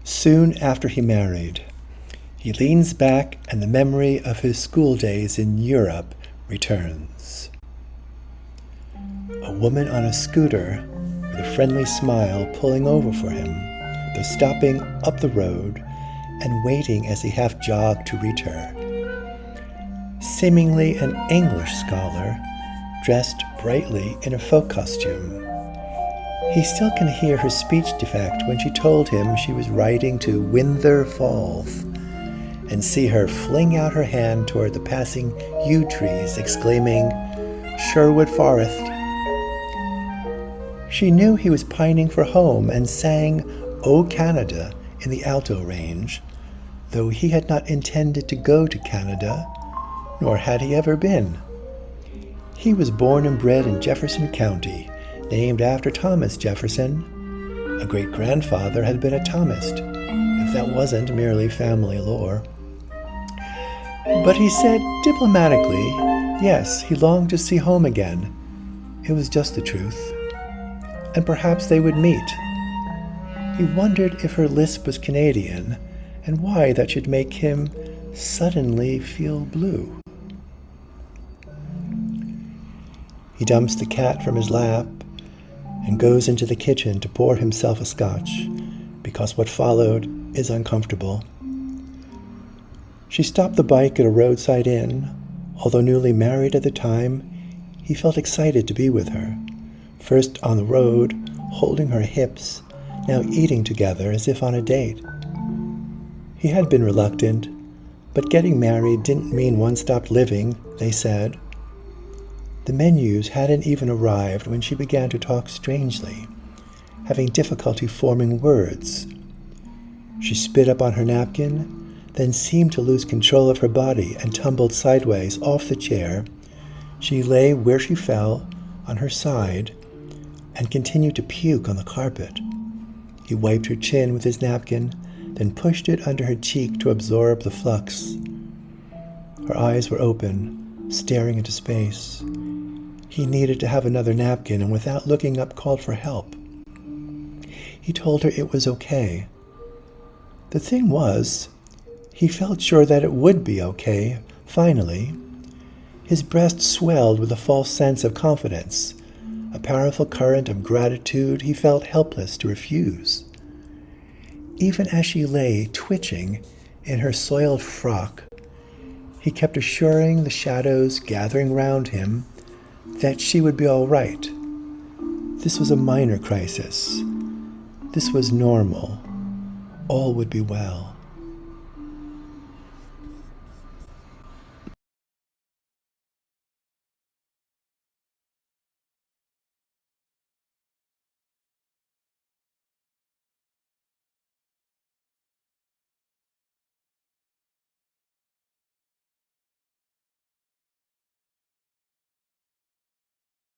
Soon after he married, he leans back and the memory of his school days in Europe returns. A woman on a scooter with a friendly smile pulling over for him, though stopping up the road and waiting as he half-jogged to reach her. Seemingly an English scholar, dressed brightly in a folk costume. He still can hear her speech defect when she told him she was riding to Windther Fallth, and see her fling out her hand toward the passing yew trees, exclaiming, "Sherwood Foretht." She knew he was pining for home and sang "O Canada" in the alto range, though he had not intended to go to Canada, nor had he ever been. He was born and bred in Jefferson County, named after Thomas Jefferson. A great-grandfather had been a Thomist, if that wasn't merely family lore. But he said diplomatically, yes, he longed to see home again. It was just the truth. And perhaps they would meet. He wondered if her lisp was Canadian, and why that should make him suddenly feel blue. He dumps the cat from his lap and goes into the kitchen to pour himself a scotch, because what followed is uncomfortable. She stopped the bike at a roadside inn. Although newly married at the time, he felt excited to be with her. First on the road, holding her hips, now eating together as if on a date. He had been reluctant, but getting married didn't mean one stopped living, they said. The menus hadn't even arrived when she began to talk strangely, having difficulty forming words. She spit up on her napkin, then seemed to lose control of her body and tumbled sideways off the chair. She lay where she fell, on her side, and continued to puke on the carpet. He wiped her chin with his napkin, then pushed it under her cheek to absorb the flux. Her eyes were open, staring into space. He needed to have another napkin, and without looking up called for help. He told her it was okay. The thing was, he felt sure that it would be okay, finally. His breast swelled with a false sense of confidence, a powerful current of gratitude he felt helpless to refuse. Even as she lay twitching in her soiled frock, he kept assuring the shadows gathering round him that she would be all right. This was a minor crisis. This was normal. All would be well.